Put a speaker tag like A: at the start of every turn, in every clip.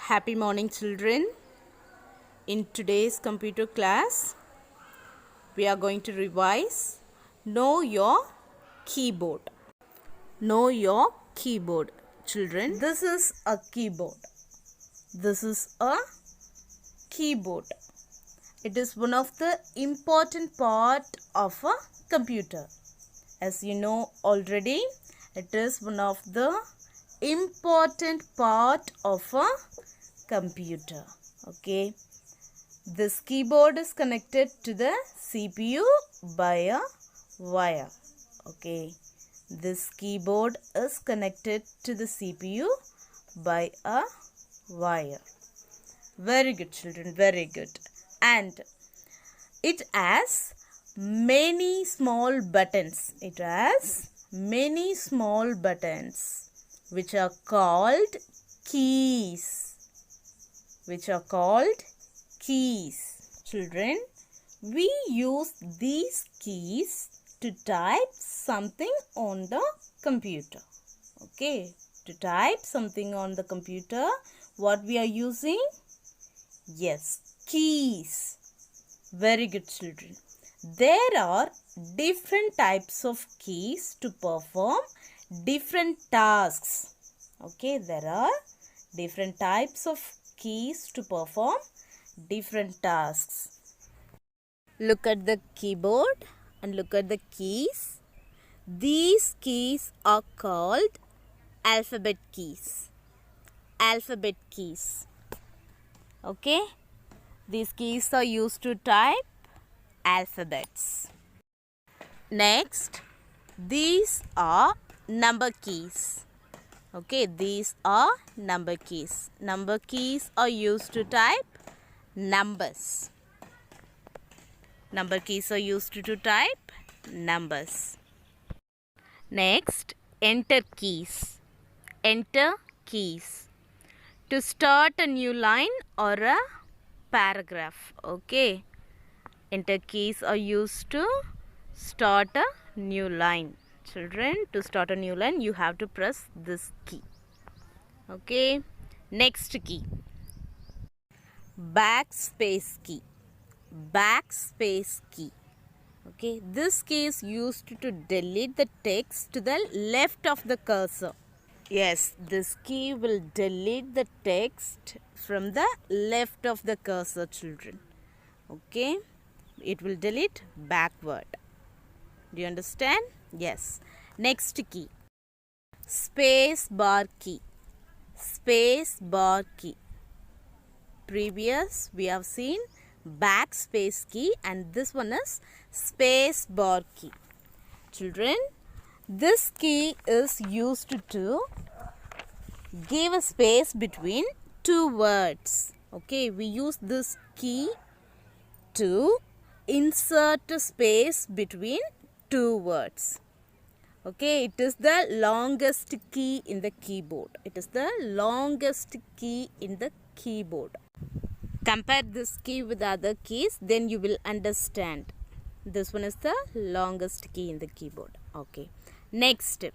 A: Happy morning, children. In today's computer class, we are going to revise Know Your Keyboard. Know your keyboard, children. This is a keyboard. This is a keyboard. It is one of the important part of a computer. As you know already, it is one of the important part of a computer. Okay, this keyboard is connected to the CPU by a wire. Okay, this keyboard is connected to the CPU by a wire. Very good, children, very good. And it has many small buttons. It has many small buttons which are called keys. Children, we use these keys to type something on the computer. Okay, to type something on the computer, what we are using? Yes, keys. Very good, children. There are different types of keys to perform different tasks. Okay, there are different types of keys to perform different tasks. Look at the keyboard and look at the keys. These keys are called alphabet keys. Alphabet keys. Okay, these keys are used to type alphabets. Next, these are number keys. Okay, these are number keys. Number keys are used to type numbers. Number keys are used to type numbers. Next, enter keys. Enter keys. To start a new line or a paragraph. Okay, enter keys are used to start a new line. Children, to start a new line, you have to press this key. Okay, next key. Backspace key. Backspace key. Okay, this key is used to delete the text to the left of the cursor. Yes, this key will delete the text from the left of the cursor, children. Okay, it will delete backward. Do you understand? Yes. Next key. Space bar key. Space bar key. Previous we have seen backspace key and this one is space bar key. Children, this key is used to give a space between two words. Okay, we use this key to insert a space between two words. Okay, it is the longest key in the keyboard. It is the longest key in the keyboard. Compare this key with other keys, then you will understand. This one is the longest key in the keyboard. Okay. Next,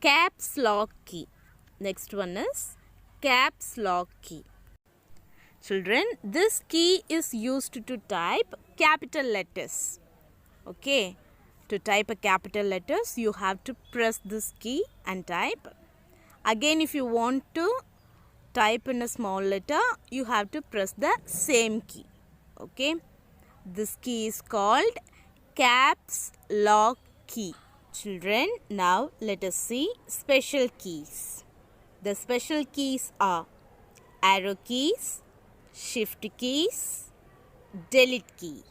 A: caps lock key. Next one is caps lock key. Children, this key is used to type capital letters. Okay. To type a capital letters, you have to press this key and type. Again, if you want to type in a small letter, you have to press the same key. Okay. This key is called caps lock key. Children, now let us see special keys. The special keys are arrow keys, shift keys, delete key.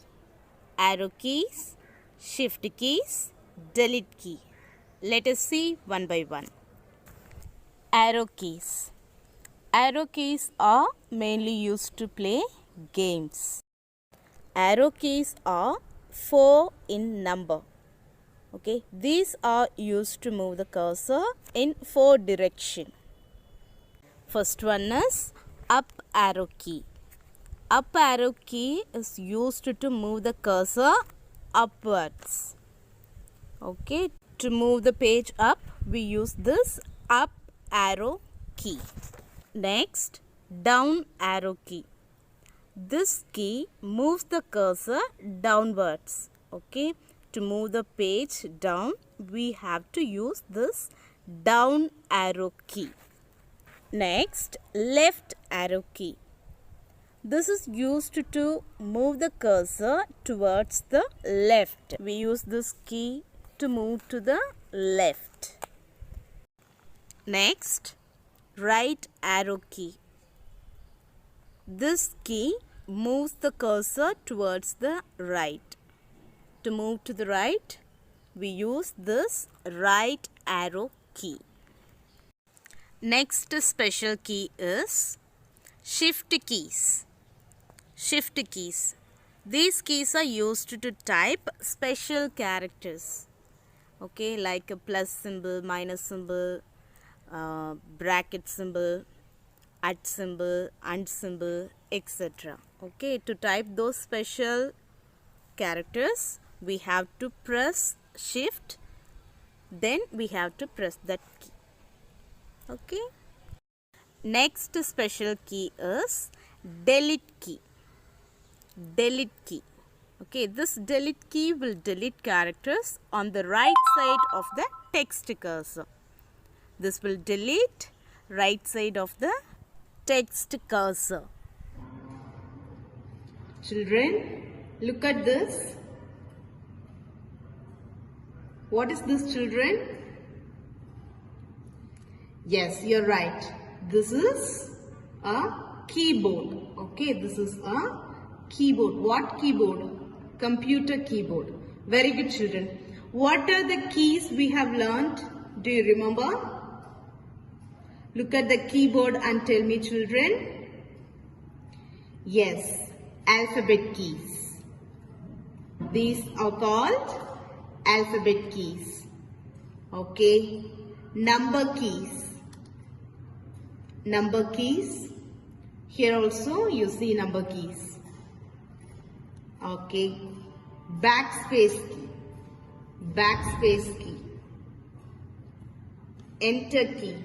A: Arrow keys, shift keys, delete key. Let us see one by one. Arrow keys. Arrow keys are mainly used to play games. Arrow keys are 4 in number. Okay, these are used to move the cursor in 4 directions. First one is up arrow key. Up arrow key is used to move the cursor upwards. Okay, to move the page up, we use this up arrow key. Next, down arrow key. This key moves the cursor downwards. Okay, to move the page down, we have to use this down arrow key. Next, left arrow key. This is used to move the cursor towards the left. We use this key to move to the left. Next, right arrow key. This key moves the cursor towards the right. To move to the right, we use this right arrow key. Next special key is shift keys. Shift keys. These keys are used to type special characters. Okay, like a plus symbol, minus symbol, bracket symbol, at symbol, and symbol, etc. Okay, to type those special characters, we have to press shift, then we have to press that key. Okay. Next special key is delete key. Delete key. Okay, this delete key will delete characters on the right side of the text cursor. This will delete right side of the text cursor. Children, look at this. What is this, children? Yes, you're right. This is a keyboard. Okay, this is a keyboard. What keyboard? Computer keyboard. Very good, children. What are the keys we have learned? Do you remember? Look at the keyboard and tell me, children. Yes, alphabet keys. These are called alphabet keys. Okay, number keys. Number keys. Here also you see number keys. Okay, backspace key. Backspace key. Enter key.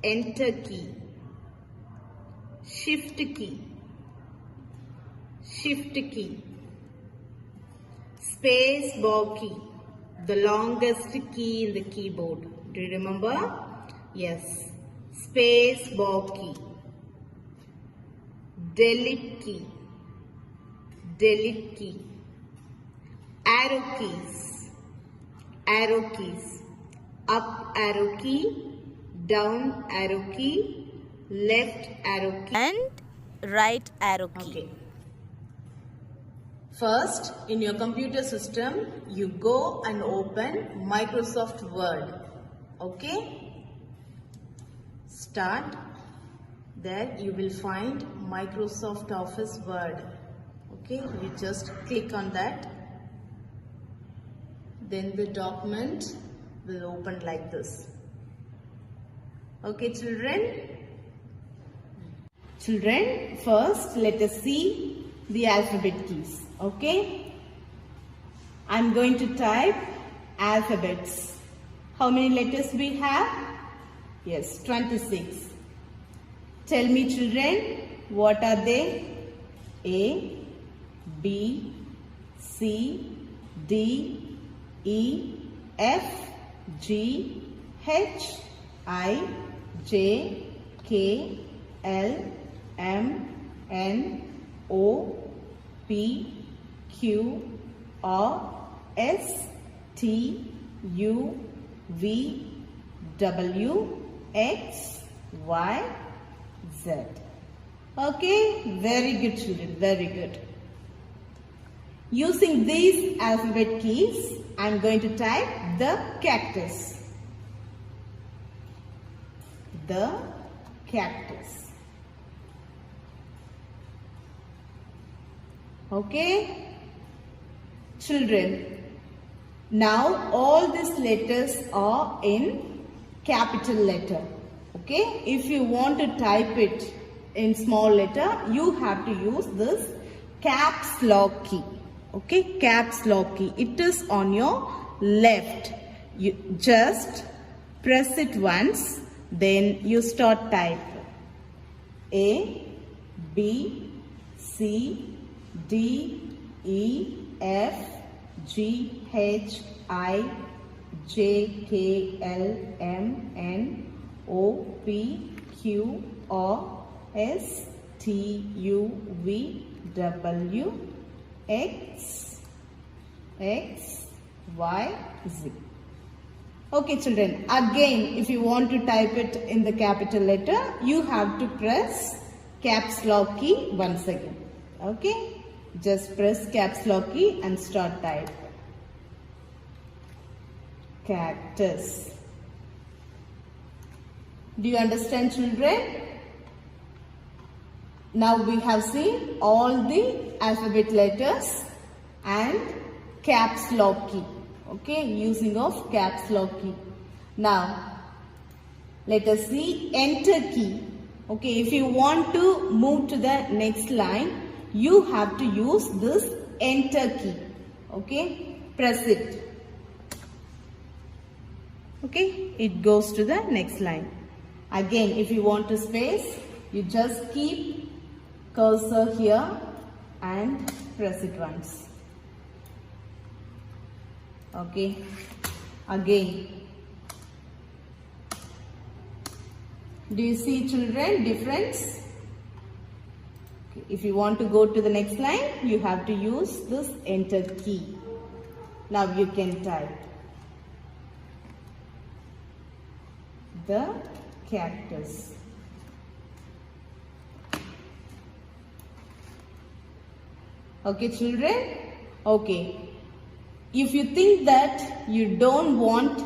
A: Enter key. Shift key. Shift key. Space bar key. The longest key in the keyboard. Do you remember? Yes. Space bar key. Delete key. Delete key. Arrow keys. Arrow keys. Up arrow key. Down arrow key. Left arrow key. And right arrow key. Okay. First, in your computer system, you go and open Microsoft Word. Okay? Start. There you will find Microsoft Office Word. Okay, you just click on that. Then the document will open like this. Okay, children? Children, first let us see the alphabet keys. Okay? I'm going to type alphabets. How many letters we have? Yes, 26. Tell me, children, what are they? A, B, C, D, E, F, G, H, I, J, K, L, M, N, O, P, Q, R, S, T, U, V, W, X, Y, Z. Okay, very good, children, very good. Using these alphabet keys, I am going to type the cactus. The cactus. Okay, children, now all these letters are in capital letter. Okay, if you want to type it in small letter, you have to use this caps lock key. Okay, caps lock key. It is on your left. You just press it once, then you start type. A, B, C, D, E, F, G, H, I, J, K, L, M, N, O, P, Q, R, S, T, U, V, W, X, Y, Z. Okay children, again if you want to type it in the capital letter, you have to press caps lock key once again. Okay, just press caps lock key and start type. Cactus. Do you understand children? Now we have seen all the alphabet letters and caps lock key. Okay, using of caps lock key. Now, let us see enter key. Okay, if you want to move to the next line, you have to use this enter key. Okay, press it. Okay, it goes to the next line. Again, if you want to space, you just keep cursor here and press it once. Okay, again. Do you see children difference? Okay. If you want to go to the next line, you have to use this enter key. Now you can type the cactus. Okay children? Okay. If you think that you don't want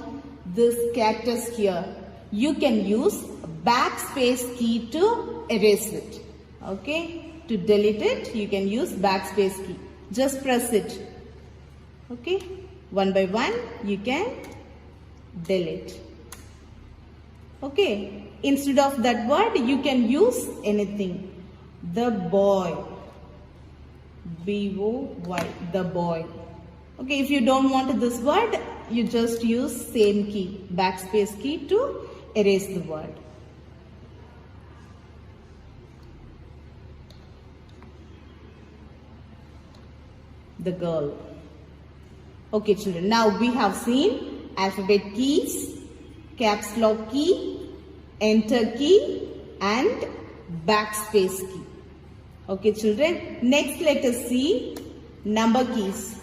A: this cactus here, you can use backspace key to erase it. Okay, to delete it, you can use backspace key. Just press it. Okay, one by one, you can delete. Okay, instead of that word, you can use anything. The boy. B-O-Y, the boy. Okay, if you don't want this word, you just use same key, backspace key to erase the word. The girl. Okay children, now we have seen alphabet keys, caps lock key, enter key and backspace key. Okay children, next let us see number keys.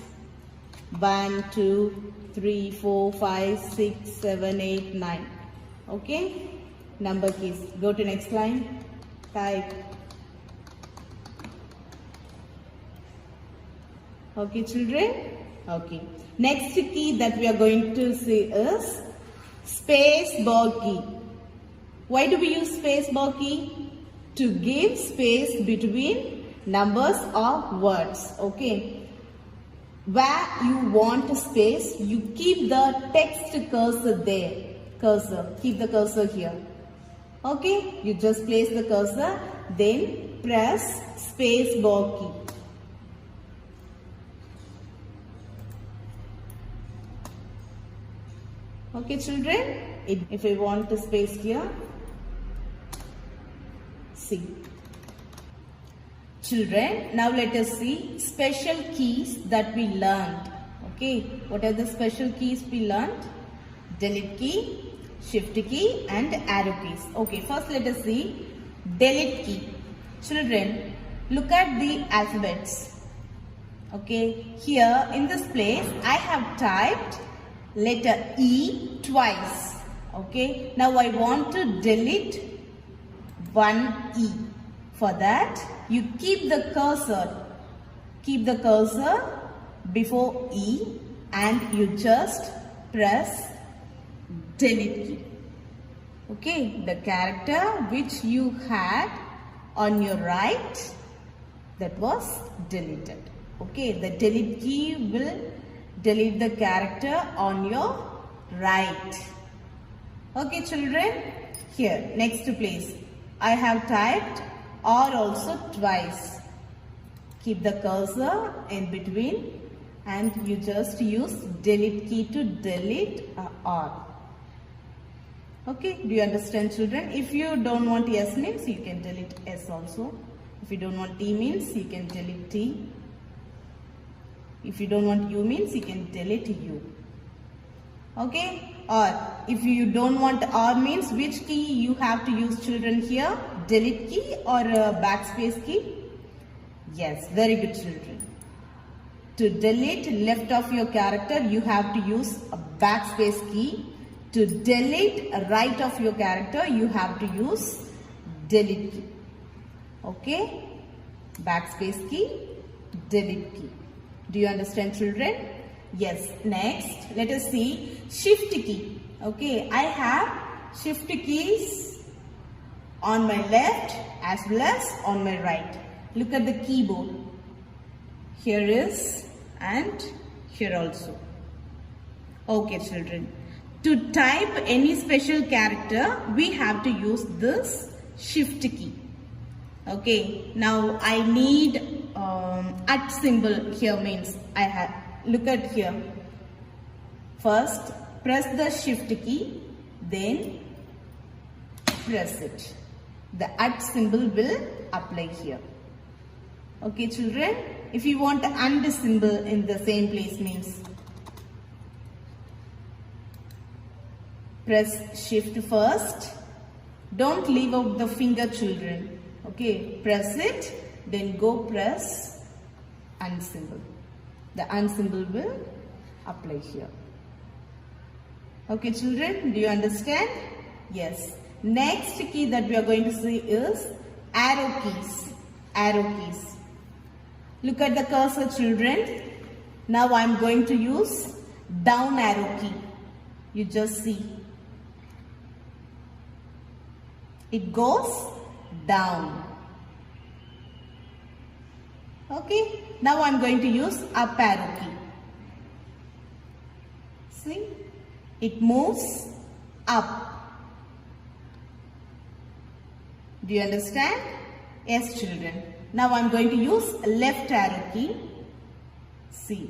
A: 1, 2, 3, 4, 5, 6, 7, 8, 9. Okay, number keys. Go to next line. Type. Okay children. Okay. Next key that we are going to see is space bar key. Why do we use space bar key? To give space between numbers or words. Okay. Where you want space, you keep the text cursor there. Keep the cursor here. Okay, you just place the cursor, then press space bar key. Okay children, if I want to space here, see. Children, now let us see special keys that we learned. Okay, what are the special keys we learned? Delete key, shift key and arrow keys. Okay, first let us see delete key. Children, look at the alphabets. Okay, here in this place I have typed letter E twice. Okay, now I want to delete one E. For that, you keep the cursor before E and you just press delete key. Okay, the character which you had on your right, that was deleted. Okay, the delete key will delete the character on your right. Okay children, here next place I have typed R also twice. Keep the cursor in between and you just use delete key to delete R. Okay, do you understand, children? If you don't want S means you can delete S also. If you don't want T means you can delete T. If you don't want U means you can delete U. Okay, or if you don't want R means which key you have to use, children, here? Delete key or backspace key? Yes, very good, children. To delete left of your character, you have to use a backspace key. To delete right of your character, you have to use delete key. Okay? Backspace key, delete key. Do you understand, children? Yes. Next, let us see shift key. Okay, I have shift keys on my left as well as on my right. Look at the keyboard. Here is and here also. Okay, children. To type any special character, we have to use this shift key. Okay, now I need at symbol here means I have, look at here. First, press the shift key, then press it. The at symbol will apply here. Okay, children, if you want and symbol in the same place means press shift first. Don't leave out the finger, children. Okay, press it, then go press and symbol. The and symbol will apply here. Okay, children, do you understand? Yes. Next key that we are going to see is arrow keys. Arrow keys. Look at the cursor, children. Now I am going to use down arrow key. You just see. It goes down. Okay. Now I am going to use up arrow key. See. It moves up. Do you understand? Yes, children. Now I am going to use left arrow key. See.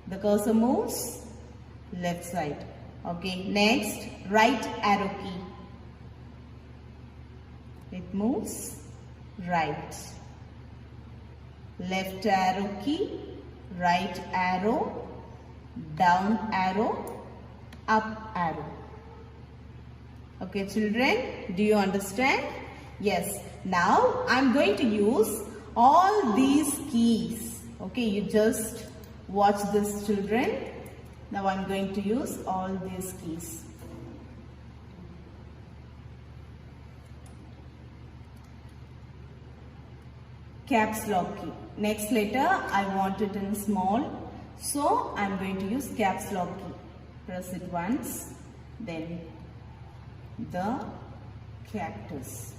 A: The cursor moves left side. Okay. Next, right arrow key. It moves right. Left arrow key, right arrow, down arrow, up arrow. Okay, children, do you understand? Yes. Now I am going to use all these keys. Okay, you just watch this, children. Now I am going to use all these keys. Caps lock key. Next letter I want it in small, so I am going to use caps lock key. Press it once, then the cactus.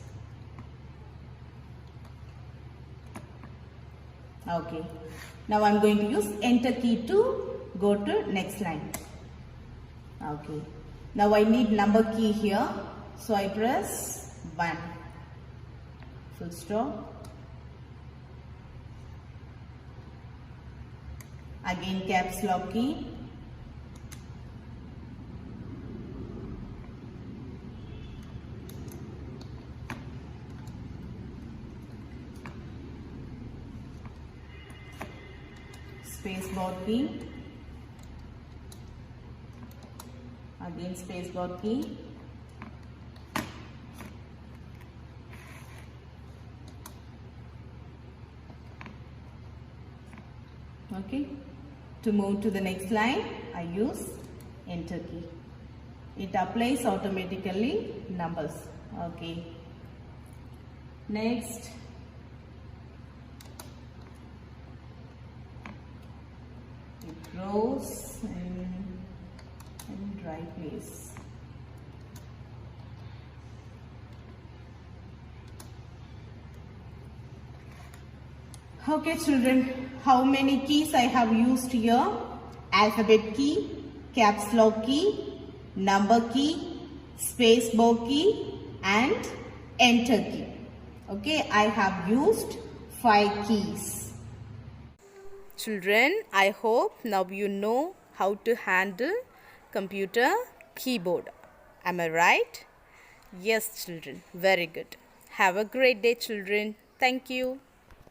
A: Okay. Now I am going to use enter key to go to next line. Okay. Now I need number key here, so I press 1. Full stop. Again caps lock key. Space bar key. Again space bar key. Okay. To move to the next line, I use enter key. It applies automatically numbers. Okay. Next, it goes in right place. Okay, children, how many keys I have used here? Alphabet key, caps lock key, number key, space bar key and enter key. Okay, I have used 5 keys. Children, I hope now you know how to handle computer keyboard. Am I right? Yes, children. Very good. Have a great day, children. Thank you.